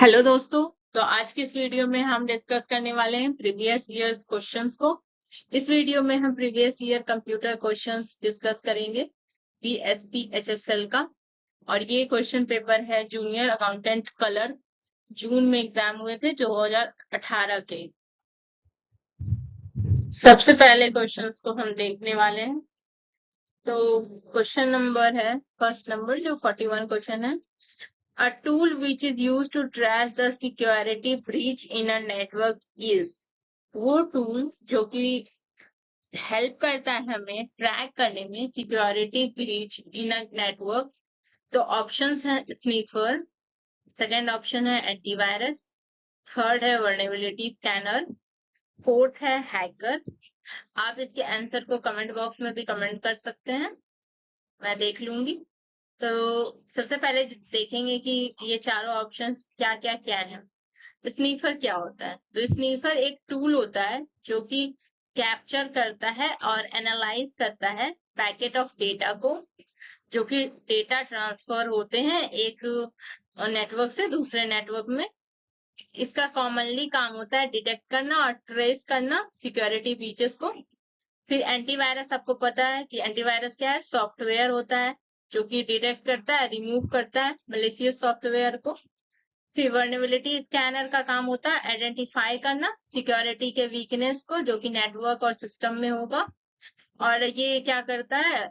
Hello दोस्तों। तो आज की इस वीडियो में हम डिस्कस करने वाले हैं प्रीवियस ईयर्स क्वेश्चंस को। इस वीडियो में हम previous year computer questions discuss करेंगे PSPHSL का। और ये क्वेश्चन पेपर है जूनियर अकाउंटेंट कलर, जून में एग्जाम हुए थे 2018 के। सबसे पहले क्वेश्चंस को हम देखने वाले हैं। तो क्वेश्चन नंबर है फर्स्ट नंबर, जो 41 क्वेश्चन है। A tool which is used to track the security breach in a network is, वो टूल जो कि हेल्प करता है हमें ट्रैक करने में security breach in a network. तो ऑप्शंस है स्नीफर, सेकंड ऑप्शन है एंटीवायरस, थर्ड है वर्नेबिलिटी स्कैनर, फोर्थ है हैकर। आप इसके आंसर को कमेंट बॉक्स में भी कमेंट कर सकते हैं, मैं देख लूंगी। तो सबसे पहले देखेंगे कि ये चारों ऑप्शंस क्या क्या क्या है। स्नीफर क्या होता है? तो स्नीफर एक टूल होता है जो कि कैप्चर करता है और एनालाइज करता है पैकेट ऑफ डेटा को, जो कि डेटा ट्रांसफर होते हैं एक नेटवर्क से दूसरे नेटवर्क में। इसका कॉमनली काम होता है डिटेक्ट करना और ट्रेस करना सिक्योरिटी ब्रीचेस को। फिर एंटीवायरस, आपको पता है कि एंटीवायरस क्या है? सॉफ्टवेयर होता है जो कि डिटेक्ट करता है, रिमूव करता है मलिशियस सॉफ्टवेयर को। फिर वर्नेबिलिटी स्कैनर का काम होता है आइडेंटिफाई करना सिक्योरिटी के वीकनेस को, जो कि नेटवर्क और सिस्टम में होगा। और ये क्या करता है?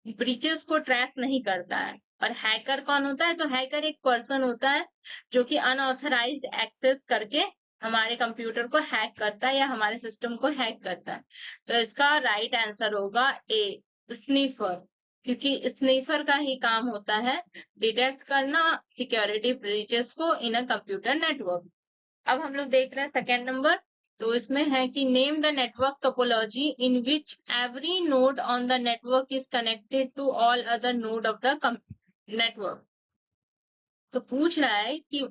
ब्रीचेस को ट्रेस नहीं करता है। और हैकर कौन होता है? तो हैकर एक पर्सन होता है जो कि अनऑथराइज्ड एक्सेस करके हमारे कंप्यूटर को हैक करता है या हमारे सिस्टम को हैक करता है। तो इसका राइट आंसर होगा ए, स्नीफर, क्योंकि स्नीफर का ही काम होता है डिटेक्ट करना सिक्योरिटी ब्रीचेस को इन अ कंप्यूटर नेटवर्क। अब हम लोग देख रहे हैं सेकेंड नंबर। तो इसमें है कि name the network topology in which every node on the network is connected to all other node of the network. तो पूछ रहा है कि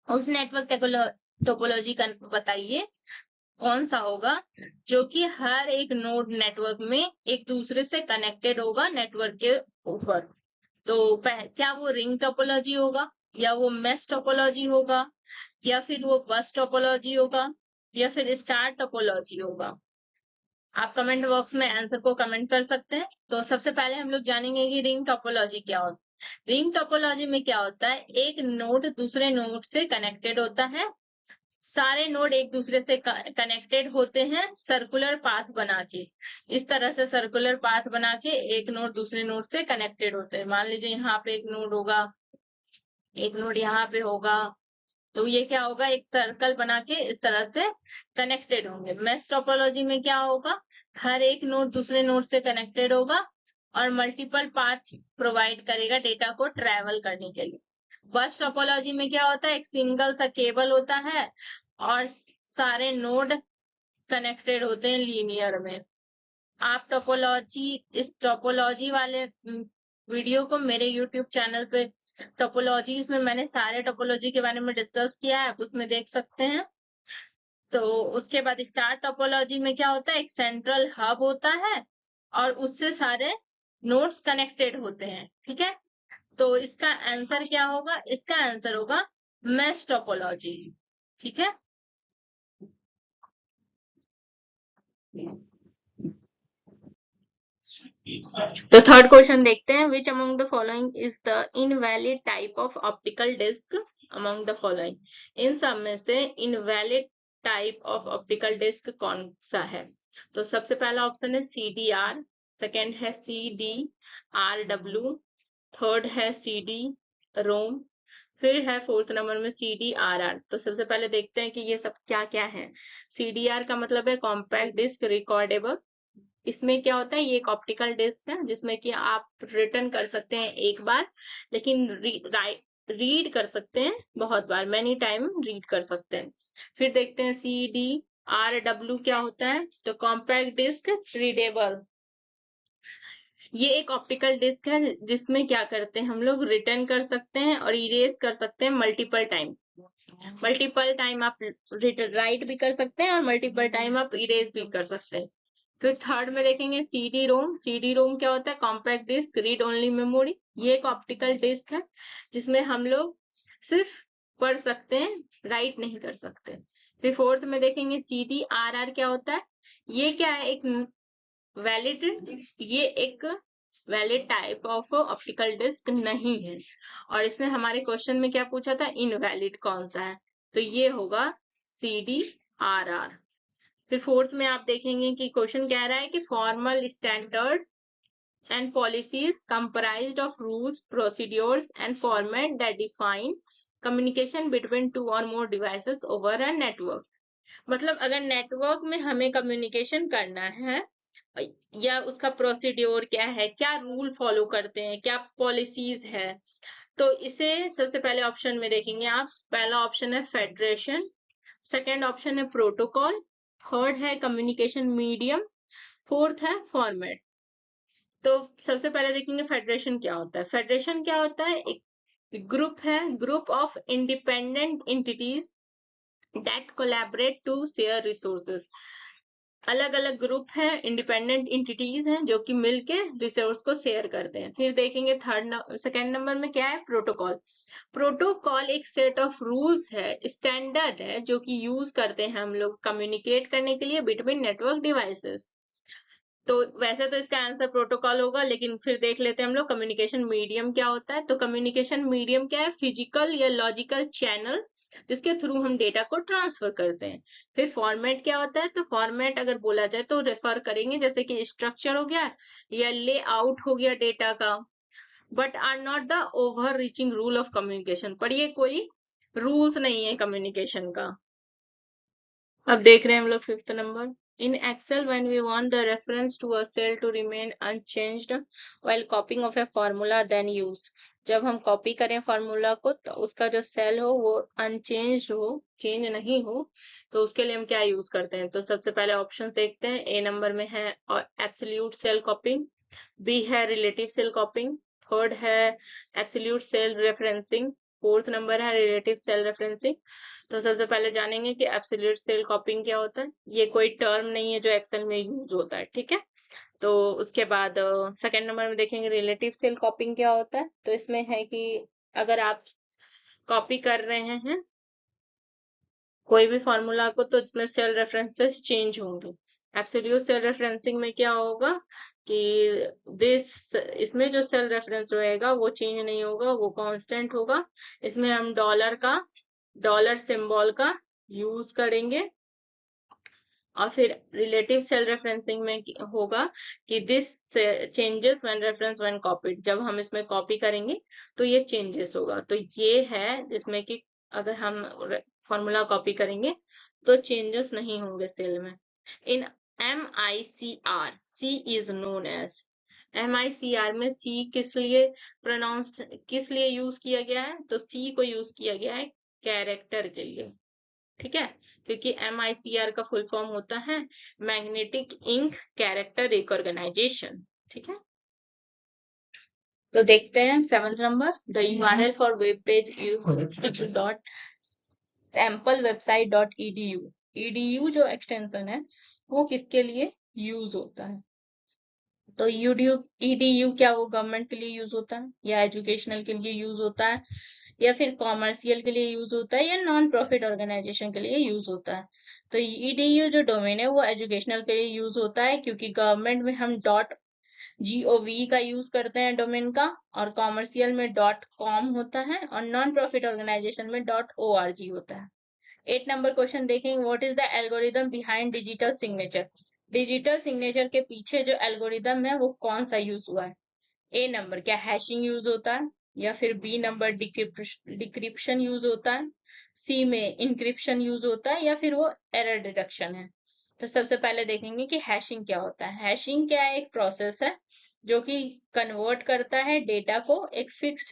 उस नेटवर्क टोपोलॉजी का बताइए कौन सा होगा जो कि हर एक नोड नेटवर्क में एक दूसरे से कनेक्टेड होगा नेटवर्क के ऊपर। तो क्या वो रिंग टोपोलॉजी होगा, या वो मेश टोपोलॉजी होगा, या फिर वो बस टोपोलॉजी होगा, या फिर स्टार टोपोलॉजी होगा? आप कमेंट बॉक्स में आंसर को कमेंट कर सकते हैं। तो सबसे पहले हम लोग जानेंगे कि रिंग टोपोलॉजी क्या होता है। रिंग टोपोलॉजी में क्या होता है? एक नोड दूसरे नोड से कनेक्टेड होता है। सारे नोड एक दूसरे से कनेक्टेड होते हैं सर्कुलर पाथ बना के। इस तरह से सर्कुलर पाथ बना के एक नोड दूसरे नोड से कनेक्टेड होते हैं। मान लीजिए यहाँ पे एक नोड होगा, एक नोड यहाँ पे होगा, तो ये क्या होगा? एक सर्कल बना के इस तरह से कनेक्टेड होंगे। मेश टोपोलॉजी में क्या होगा? हर एक नोड दूसरे नोड से कनेक्टेड होगा और मल्टीपल पाथ प्रोवाइड करेगा डेटा को ट्रेवल करने के लिए। बस टोपोलॉजी में क्या होता है? एक सिंगल सा केबल होता है और सारे नोड कनेक्टेड होते हैं लीनियर में। आप इस टोपोलॉजी वाले वीडियो को मेरे YouTube चैनल पे टोपोलॉजीज में मैंने सारे टोपोलॉजी के बारे में डिस्कस किया है, आप उसमें देख सकते हैं। तो उसके बाद स्टार टोपोलॉजी में क्या होता है? एक सेंट्रल हब होता है और उससे सारे नोड्स कनेक्टेड होते हैं। ठीक है, तो इसका आंसर क्या होगा? इसका आंसर होगा मेश टोपोलॉजी। ठीक है, तो थर्ड क्वेश्चन देखते हैं। Which among the following is the invalid type of optical disc among the following? इन सब में से invalid type of optical disc कौन सा है? तो सबसे पहला ऑप्शन है CDR, सेकेंड है CDRW, थर्ड है CD-ROM, फिर है फोर्थ नंबर में CDRR। तो सबसे पहले देखते हैं कि ये सब क्या क्या है। CDR का मतलब है कॉम्पैक्ट डिस्क रिकॉर्डेबल। इसमें क्या होता है? ये एक ऑप्टिकल डिस्क है जिसमें कि आप रिटर्न कर सकते हैं एक बार, लेकिन रीड कर सकते हैं बहुत बार, मैनी टाइम रीड कर सकते हैं। फिर देखते हैं CDRW क्या होता है। तो कॉम्पैक्ट डिस्क रीडेबल, ये एक ऑप्टिकल डिस्क है जिसमें क्या करते हैं हम लोग? रिटर्न कर सकते हैं और इरेज कर सकते हैं मल्टीपल टाइम। मल्टीपल टाइम आप राइट भी कर सकते हैं और मल्टीपल टाइम आप इरेज भी कर सकते हैं। फिर थर्ड में देखेंगे CD-ROM। CD-ROM क्या होता है? Compact disc read only memory. ये एक ऑप्टिकल डिस्क है जिसमें हम लोग सिर्फ पढ़ सकते हैं, राइट नहीं कर सकते। फिर फोर्थ में देखेंगे CDRR क्या होता है। ये क्या है, एक valid type of optical disc नहीं है। और इसमें हमारे क्वेश्चन में क्या पूछा था, इनवैलिड कौन सा है, तो ये होगा CDRR। फिर फोर्थ में आप देखेंगे कि क्वेश्चन कह रहा है कि formal standard and policies comprised of rules, procedures, and format that define communication between two or more devices over a network. मतलब अगर नेटवर्क में हमें कम्युनिकेशन करना है या उसका प्रोसीड्योर क्या है, क्या रूल फॉलो करते हैं, क्या पॉलिसीज है, तो इसे सबसे पहले ऑप्शन में देखेंगे आप। पहला ऑप्शन है फेडरेशन, सेकेंड ऑप्शन है प्रोटोकॉल, थर्ड है कम्युनिकेशन मीडियम, फोर्थ है फॉर्मेट। तो सबसे पहले देखेंगे फेडरेशन क्या होता है। फेडरेशन क्या होता है, एक ग्रुप है, group of independent entities that collaborate to share resources. अलग अलग ग्रुप है, इंडिपेंडेंट एंटिटीज हैं जो कि मिलके रिसोर्स को शेयर करते हैं। फिर देखेंगे सेकेंड नंबर में क्या है, प्रोटोकॉल। प्रोटोकॉल एक सेट ऑफ रूल्स है, स्टैंडर्ड है, जो कि यूज करते हैं हम लोग कम्युनिकेट करने के लिए बिटवीन नेटवर्क डिवाइसेस। तो वैसे तो इसका आंसर प्रोटोकॉल होगा, लेकिन फिर देख लेते हैं हम लोग कम्युनिकेशन मीडियम क्या होता है। तो कम्युनिकेशन मीडियम क्या है, फिजिकल या लॉजिकल चैनल जिसके थ्रू हम डेटा को ट्रांसफर करते हैं। फिर फॉर्मेट क्या होता है, तो फॉर्मेट अगर बोला जाए तो रेफर करेंगे जैसे कि स्ट्रक्चर हो गया या लेआउट हो गया डेटा का, but are not the over reaching rule of communication, पर ये कोई रूल्स नहीं है कम्युनिकेशन का। अब देख रहे हैं हम लोग fifth number. In Excel, when we want the reference to a cell to remain unchanged while copying of a formula, then use. जब हम कॉपी करें फॉर्मूला को तो उसका जो सेल हो वो अनचेंज हो, चेंज नहीं हो, तो उसके लिए हम क्या यूज करते हैं। तो सबसे पहले ऑप्शन देखते हैं। ए नंबर में है एब्सोल्यूट सेल कॉपिंग, बी है रिलेटिव सेल कॉपिंग, थर्ड है absolute cell referencing, fourth number है रिलेटिव सेल रेफरेंसिंग। तो सबसे पहले जानेंगे कि एब्सोल्यूट सेल कॉपिंग क्या होता है। ये कोई टर्म नहीं है जो एक्सेल में यूज होता है, ठीक है। तो उसके बाद सेकंड नंबर में देखेंगे रिलेटिव सेल कॉपिंग क्या होता है। तो इसमें है कि अगर आप कॉपी कर रहे हैं कोई भी फॉर्मूला को तो इसमें सेल रेफरेंसेस चेंज होंगे। एब्सोल्यूट सेल रेफरेंसिंग में क्या होगा कि इसमें जो सेल रेफरेंस रहेगा वो चेंज नहीं होगा, वो कांस्टेंट होगा। इसमें हम डॉलर सिंबल का यूज करेंगे। और फिर रिलेटिव सेल रेफरेंसिंग में होगा कि this changes when reference when copied, जब हम इसमें कॉपी करेंगे तो ये चेंजेस होगा। तो ये है जिसमें कि अगर हम फॉर्मूला कॉपी करेंगे तो चेंजेस नहीं होंगे सेल में। In MICR, C is known as. MICR में C किस लिए यूज किया गया है, तो C को यूज किया गया है कैरेक्टर के लिए, ठीक है। क्योंकि MICR का फुल फॉर्म होता है मैग्नेटिक इंक कैरेक्टर रिकॉर्गनाइजेशन, ठीक है। तो देखते हैं seventh number, the URL for web page dot sample website dot edu। edu जो एक्सटेंशन है वो किसके लिए यूज होता है। तो edu क्या वो गवर्नमेंट के लिए यूज होता है या एजुकेशनल के लिए यूज होता है या फिर कॉमर्शियल के लिए यूज होता है या नॉन प्रॉफिट ऑर्गेनाइजेशन के लिए यूज होता है। तो edu जो डोमेन है वो एजुकेशनल के लिए यूज होता है, क्योंकि गवर्नमेंट में हम .gov का यूज करते हैं डोमेन का, और कॉमर्शियल में .com होता है, और नॉन प्रॉफिट ऑर्गेनाइजेशन में .org होता है। 8 नंबर क्वेश्चन देखेंगे, what is the algorithm behind digital signature. Digital signature के पीछे जो एल्गोरिदम है वो कौन सा यूज हुआ है। ए नंबर क्या हैशिंग यूज होता है, या फिर बी नंबर डिक्रिप्शन यूज होता है, सी में इंक्रिप्शन यूज होता है, या फिर वो एरर डिडक्शन है। तो सबसे पहले देखेंगे कि हैशिंग क्या होता है। हैशिंग क्या है, एक प्रोसेस है जो कि कन्वर्ट करता है डेटा को एक फिक्स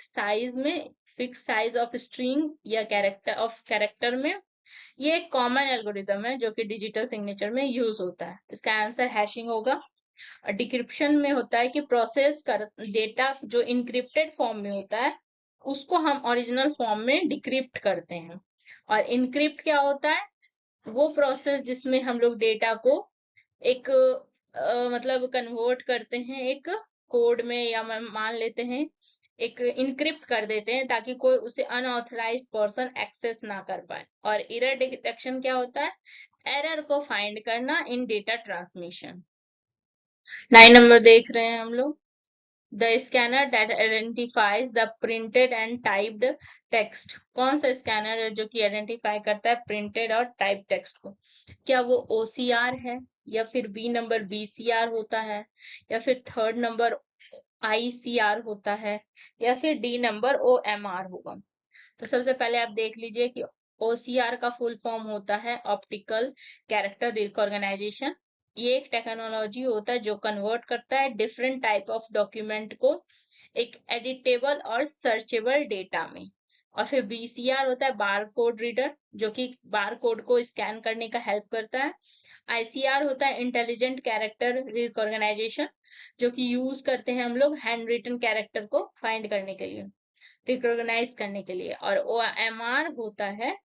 साइज ऑफ स्ट्रिंग या कैरेक्टर में। ये एक कॉमन एल्गोरिदम है जो कि डिजिटल सिग्नेचर में यूज होता है। इसका आंसर हैशिंग होगा। डिक्रिप्शन में होता है कि प्रोसेस कर डेटा जो इनक्रिप्टेड फॉर्म में होता है उसको हम ओरिजिनल फॉर्म में डिक्रिप्ट करते हैं। और इनक्रिप्ट क्या होता है, वो प्रोसेस जिसमें हम लोग डेटा को एक मतलब कन्वर्ट करते हैं एक कोड में, या मान लेते हैं एक इनक्रिप्ट कर देते हैं ताकि कोई उसे अनऑथराइज्ड पर्सन एक्सेस ना कर पाए। और एरर डिटेक्शन क्या होता है? एरर को फाइंड करना इन डेटा ट्रांसमिशन। 9 नंबर देख रहे हैं हम लोग। The scanner that identifies the printed and typed text. कौन सा स्कैनर है जो कि आइडेंटिफाई करता है प्रिंटेड और टाइप टेक्स्ट को? क्या वो OCR है, या फिर बी नंबर BCR होता है, या फिर थर्ड नंबर ICR होता है, या फिर डी नंबर OMR होगा? तो सबसे पहले आप देख लीजिए कि OCR का फुल फॉर्म होता है ऑप्टिकल कैरेक्टर रिकॉग्नाइजेशन। ये एक टेक्नोलॉजी होता है जो कन्वर्ट करता है डिफरेंट टाइप ऑफ डॉक्यूमेंट को एक एडिटेबल और सर्चेबल डेटा में। और फिर BCR होता है बार कोड रीडर, जो कि बार कोड को स्कैन करने का हेल्प करता है। ICR होता है इंटेलिजेंट कैरेक्टर रिकॉग्नाइजेशन, जो कि यूज करते हैं हम लोग हैंड रिटन कैरेक्टर को फाइंड करने के लिए, रिकॉग्नाइज करने के लिए। और OMR होता है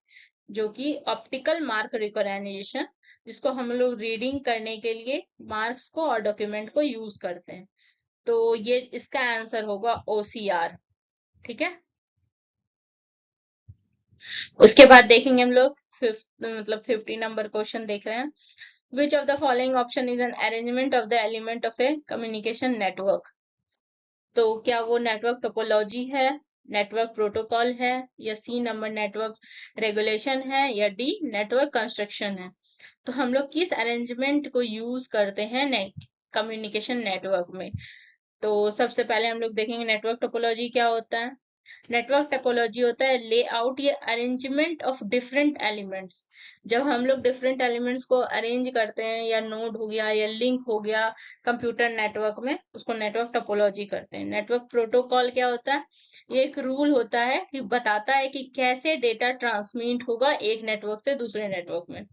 जो कि ऑप्टिकल मार्क रिकॉग्नाइजेशन, जिसको हम लोग रीडिंग करने के लिए मार्क्स को और डॉक्यूमेंट को यूज करते हैं। तो ये इसका आंसर होगा OCR। ठीक है, उसके बाद देखेंगे हम लोग 50 नंबर क्वेश्चन देख रहे हैं। विच of the following option is an arrangement of the element of A communication network? तो क्या वो नेटवर्क टोपोलॉजी है, नेटवर्क प्रोटोकॉल है, या सी नंबर नेटवर्क रेगुलेशन है, या डी नेटवर्क कंस्ट्रक्शन है? तो हम लोग किस अरेंजमेंट को यूज करते हैं कम्युनिकेशन नेटवर्क में? तो सबसे पहले हम लोग देखेंगे नेटवर्क टोपोलॉजी क्या होता है। नेटवर्क टोपोलॉजी होता है लेआउट या अरेंजमेंट ऑफ डिफरेंट एलिमेंट्स। जब हम लोग डिफरेंट एलिमेंट्स को अरेंज करते हैं, या नोड हो गया या लिंक हो गया कंप्यूटर नेटवर्क में, उसको नेटवर्क टोपोलॉजी करते हैं। नेटवर्क प्रोटोकॉल क्या होता है? ये एक रूल होता है कि बताता है कि कैसे डेटा ट्रांसमिट होगा एक नेटवर्क से दूसरे नेटवर्क में।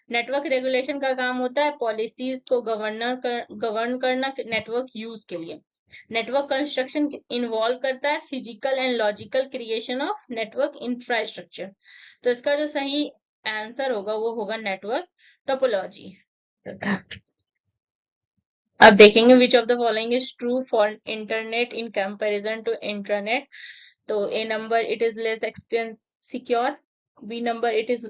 नेटवर्क रेगुलेशन का काम होता है पॉलिसीज को गवर्न करना नेटवर्क यूज के लिए। नेटवर्क कंस्ट्रक्शन इन्वॉल्व करता है physical and logical creation of network infrastructure. तो इसका जो सही आंसर होगा वो होगा नेटवर्क टोपोलॉजी। अब देखेंगे which of the following is true for internet in comparison to internet. तो A number it is less secure, B number it is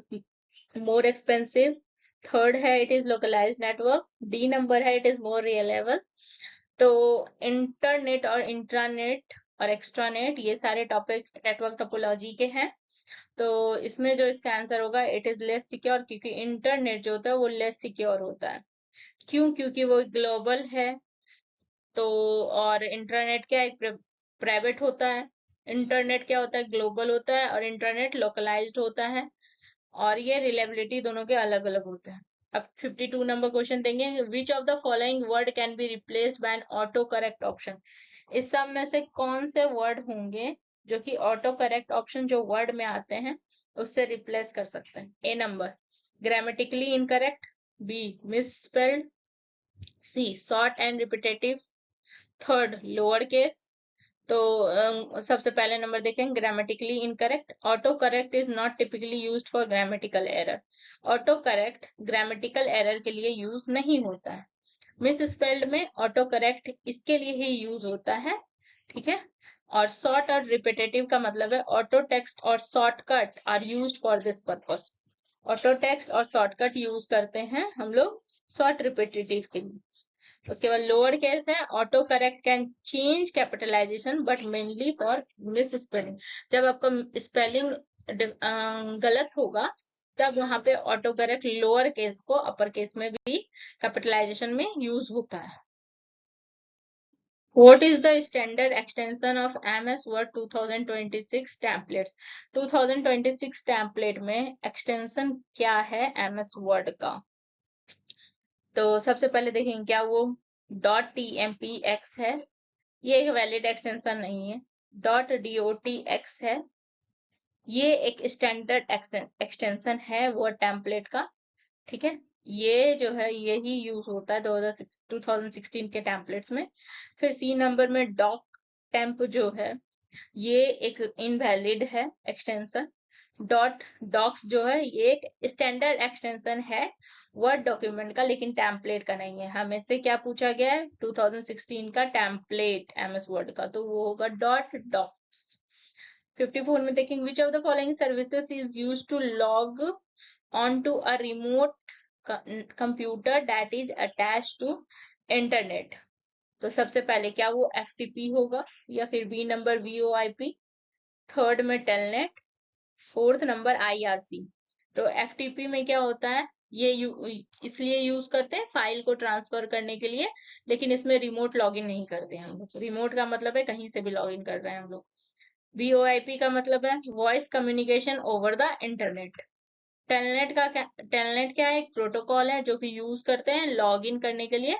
more expensive, third है it is localized network, D number है it is more reliable. तो internet और intranet और extranet ये सारे topic network topology के हैं। तो इसमें जो इसका आंसर होगा इट इज लेस सिक्योर, क्योंकि इंटरनेट जो होता है वो लेस सिक्योर होता है। क्यों? क्योंकि वो ग्लोबल है। तो और इंटरनेट क्या एक प्राइवेट होता है। इंटरनेट क्या होता है? ग्लोबल होता है, और इंटरनेट लोकलाइज्ड होता है। और ये रिलेबिलिटी दोनों के अलग अलग होते हैं। अब 52 नंबर क्वेश्चन देंगे। विच of the following word can be replaced by N auto correct option? इस सब में से कौन से वर्ड होंगे जो कि ऑटो करेक्ट ऑप्शन जो वर्ड में आते हैं उससे रिप्लेस कर सकते हैं? A number grammatically incorrect, B misspelled, C short and repetitive, third lower case. तो सबसे पहले नंबर देखें grammatically incorrect. Autocorrect is not typically used for grammatical error. Autocorrect grammatical error के लिए यूज नहीं होता है। मिस स्पेल्ड में ऑटो करेक्ट इसके लिए ही यूज होता है। ठीक है, और शॉर्ट और रिपीटेटिव का मतलब है ऑटो टेक्स्ट और shortcut are used for this purpose. Auto text और शॉर्टकट यूज करते हैं हम लोग शॉर्ट रिपीटेटिव के लिए। उसके बाद लोअर केस है auto correct can change capitalisation but mainly for misspelling. जब आपका स्पेलिंग गलत होगा तब वहां पे ऑटो करेक्ट लोअर केस को अपर केस में भी कैपिटलाइजेशन में यूज होता है। What is the standard extension of MS Word 2026 templates? 2026 template में extension क्या है MS Word का? तो सबसे पहले देखेंगे क्या वो .tmpx है। ये एक वैलिड एक्सटेंशन नहीं है। .dotx है, ये एक स्टैंडर्ड एक्सटेंशन है वर्ड टेम्पलेट का। ठीक है, ये जो है यही यूज होता है 2016 के टेम्पलेट्स में। फिर सी नंबर में डॉक टेम्प जो है ये एक इनवैलिड है एक्सटेंशन। डॉक्स जो है ये एक स्टैंडर्ड एक्सटेंशन है वर्ड डॉक्यूमेंट का, लेकिन टेम्पलेट का नहीं है। हमें से क्या पूछा गया है, 2016 का टेम्पलेट एमएस वर्ड का, तो वो होगा डॉट डॉक्स। 54 में देखेंगे, which of the following services is use to log on to a remote computer that is attach to internet. तो सबसे पहले क्या वो FTP होगा, या फिर बी नंबर VoIP, थर्ड में टेलनेट, फोर्थ नंबर IRC। तो FTP में क्या होता है, ये इसलिए यूज करते हैं फाइल को ट्रांसफर करने के लिए, लेकिन इसमें रिमोट लॉगिन नहीं करते हम लोग। रिमोट का मतलब है कहीं से भी लॉगिन कर रहे हैं हम लोग। VoIP का मतलब है voice communication over the internet. Telnet क्या है, एक प्रोटोकॉल है जो कि यूज करते हैं लॉगिन करने के लिए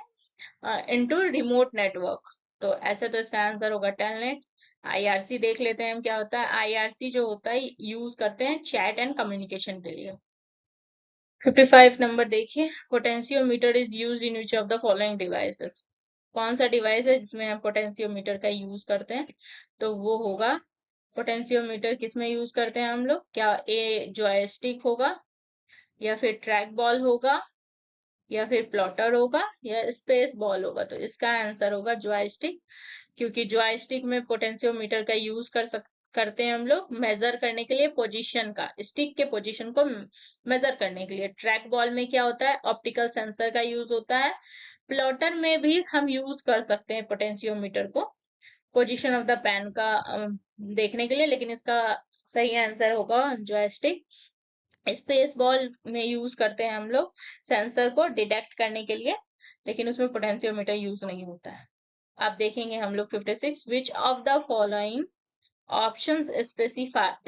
इनटू रिमोट नेटवर्क। तो ऐसे तो इसका आंसर होगा टेलनेट। IRC देख लेते हैं हम क्या होता है। IRC जो होता है यूज करते हैं चैट एंड कम्युनिकेशन के लिए। 55 नंबर देखिए, potentiometer is use in which of the following devices. कौन सा डिवाइस है जिसमें हम पोटेंशियोमीटर का यूज करते हैं, तो वो होगा पोटेंशियोमीटर किसमें यूज करते हैं हम लोग, क्या ए जॉयस्टिक होगा, या फिर ट्रैक बॉल होगा, या फिर प्लॉटर होगा, या स्पेस बॉल होगा। तो इसका आंसर होगा जॉयस्टिक, क्योंकि जॉयस्टिक में पोटेंशियोमीटर का यूज करते हैं हम लोग मेजर करने के लिए पोजीशन का, स्टिक के पोजीशन को मेजर करने के लिए। ट्रैक बॉल में क्या होता है, ऑप्टिकल सेंसर का यूज होता है। प्लॉटर में भी हम यूज कर सकते हैं पोटेंशियोमीटर को पोजीशन ऑफ द पेन का देखने के लिए, लेकिन इसका सही आंसर होगा जॉयस्टिक। स्पेस बॉल में यूज करते हैं हम लोग सेंसर को डिटेक्ट करने के लिए, लेकिन उसमें पोटेंशियोमीटर यूज नहीं होता है। अब देखेंगे हम लोग 56, विच of the following options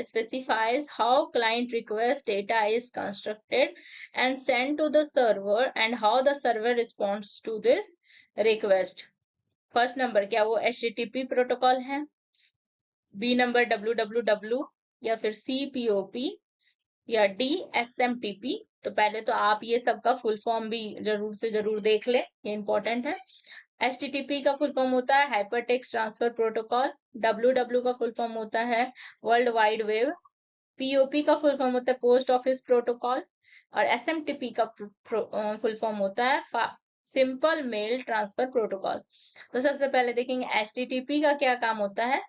specifies how client request data is constructed and sent to the server and how the server responds to this request। First number क्या वो HTTP प्रोटोकॉल है, बी नंबर WWW, या फिर CPOP, या D SMTP। तो पहले तो आप ये सबका फुल फॉर्म भी जरूर से जरूर देख ले, ये इंपॉर्टेंट है। HTTP का फुल फॉर्म होता है hyper text transfer protocol, WW का फुल फॉर्म होता है वर्ल्ड वाइड वेब, POP का फुल फॉर्म होता है पोस्ट ऑफिस प्रोटोकॉल, और SMTP का फुल फॉर्म होता है सिंपल मेल ट्रांसफर प्रोटोकॉल। तो सबसे पहले देखेंगे HTTP का क्या काम होता है।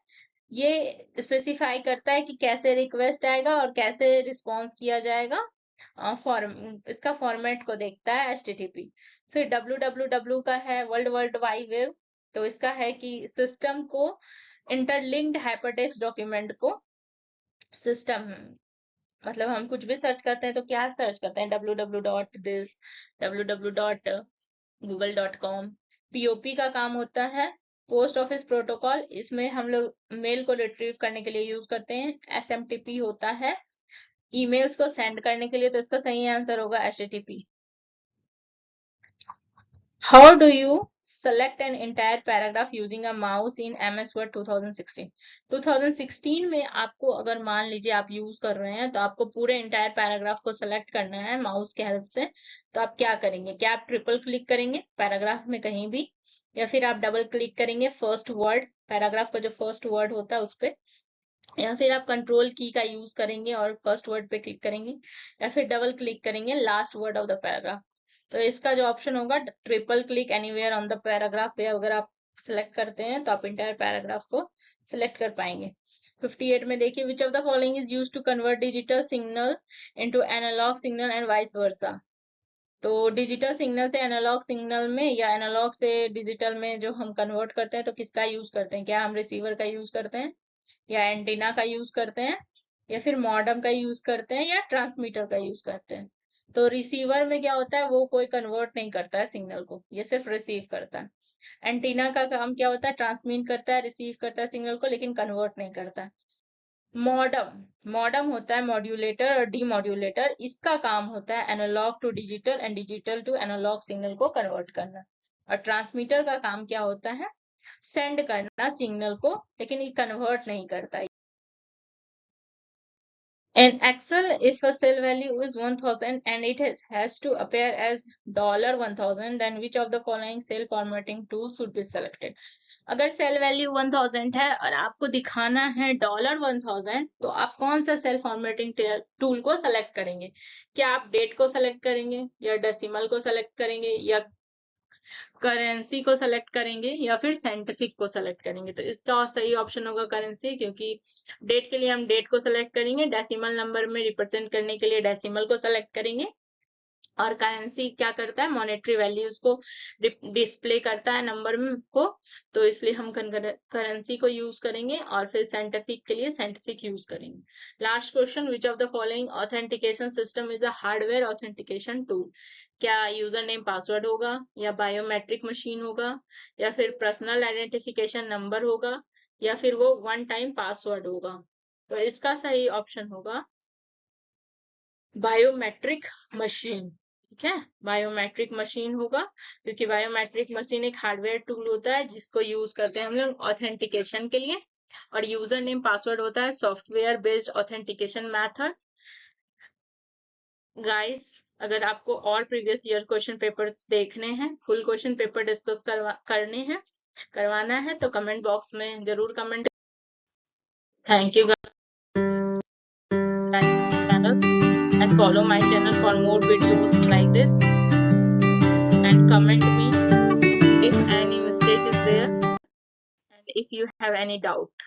ये स्पेसिफाई करता है कि कैसे रिक्वेस्ट आएगा और कैसे रिस्पॉन्स किया जाएगा, इसका फॉर्मेट को देखता है HTTP। फिर WWW का है वर्ल्ड वाइड वेब, तो इसका है कि सिस्टम को इंटरलिंक्ड हाइपरटेक्स्ट डॉक्यूमेंट को सिस्टम, मतलब हम कुछ भी सर्च करते हैं तो क्या सर्च करते हैं, www.this, www.google.com। POP का काम होता है पोस्ट ऑफिस प्रोटोकॉल, इसमें हम लोग मेल को रिट्रीव करने के लिए यूज करते हैं। SMTP होता है ईमेल्स को सेंड करने के लिए, तो इसका सही आंसर होगा HTTP। How do you select an entire paragraph using a mouse in MS Word 2016? 2016 में आपको अगर मान लीजिए आप यूज कर रहे हैं तो आपको पूरे इंटायर पैराग्राफ को सेलेक्ट करना है माउस के हेल्प से। तो आप क्या करेंगे, क्या आप ट्रिपल क्लिक करेंगे पैराग्राफ में कहीं भी, या फिर आप डबल क्लिक करेंगे फर्स्ट वर्ड, पैराग्राफ का जो फर्स्ट वर्ड होता है उस पर, या फिर आप कंट्रोल की का यूज करेंगे और फर्स्ट वर्ड पे क्लिक करेंगे, या फिर डबल क्लिक करेंगे last word of the paragraph. तो इसका जो ऑप्शन होगा triple click anywhere on the paragraph पे अगर आप सिलेक्ट करते हैं तो आप इंटायर पैराग्राफ को सिलेक्ट कर पाएंगे। 58 में देखिए, which of the following is use to convert digital signal into analog signal and vice versa. तो डिजिटल सिग्नल से एनालॉग सिग्नल में या एनालॉग से डिजिटल में जो हम कन्वर्ट करते हैं तो किसका यूज करते हैं, क्या हम रिसीवर का यूज करते हैं, या एंटीना का यूज करते हैं, या फिर मॉडम का यूज करते हैं, या ट्रांसमीटर का यूज करते हैं। तो रिसीवर में क्या होता है, वो कोई कन्वर्ट नहीं करता है सिग्नल को, ये सिर्फ रिसीव करता है। एंटीना का काम क्या होता है, ट्रांसमिट करता है, रिसीव करता है सिग्नल को, लेकिन कन्वर्ट नहीं करता है। मॉडम मॉडम होता है मॉड्यूलेटर और डीमॉड्यूलेटर, इसका काम होता है analog to digital and digital to analog signal को कन्वर्ट करना। और ट्रांसमीटर का काम क्या होता है, सेंड करना सिग्नल को, लेकिन ये कन्वर्ट नहीं करता है। In Excel, if a cell value is 1000 and it has to appear as $1000, then which of the following cell formatting tools should be selected? अगर सेल वैल्यू 1000 है और आपको दिखाना है $1000, तो आप कौन सा सेल फॉर्मेटिंग टूल को सेलेक्ट करेंगे? क्या आप डेट को सेलेक्ट करेंगे, या डेसिमल को सेलेक्ट करेंगे, या करेंसी को सेलेक्ट करेंगे, या फिर साइंटिफिक को सेलेक्ट करेंगे? तो इसका सही ऑप्शन होगा करेंसी, क्योंकि डेट के लिए हम डेट को सेलेक्ट करेंगे, डेसिमल नंबर में रिप्रेजेंट करने के लिए डेसिमल को सेलेक्ट करेंगे, और करेंसी क्या करता है, मॉनेटरी वैल्यूज को डिस्प्ले करता है नंबर को, तो इसलिए हम करेंसी को यूज करेंगे, और फिर साइंटिफिक के लिए साइंटिफिक यूज करेंगे। Last question, which of the following authentication system is a hardware authentication tool? क्या यूजर नेम पासवर्ड होगा, या बायोमेट्रिक मशीन होगा, या फिर पर्सनल आइडेंटिफिकेशन नंबर होगा, या फिर वो वन टाइम पासवर्ड होगा? तो इसका सही ऑप्शन होगा बायोमेट्रिक मशीन। ठीक है, बायोमेट्रिक मशीन होगा, क्योंकि बायोमेट्रिक मशीन एक हार्डवेयर टूल होता है जिसको यूज करते हैं हम लोग ऑथेंटिकेशन के लिए, और यूजर नेम पासवर्ड होता है software based authentication method. Guys, अगर आपको और प्रीवियस ईयर क्वेश्चन पेपर्स देखने हैं, फुल क्वेश्चन पेपर डिस्कस करवाना है, तो कमेंट बॉक्स में जरूर comment. Thank you channel and follow my channel for more videos like this, and comment me if any mistake is there and if you have any doubt.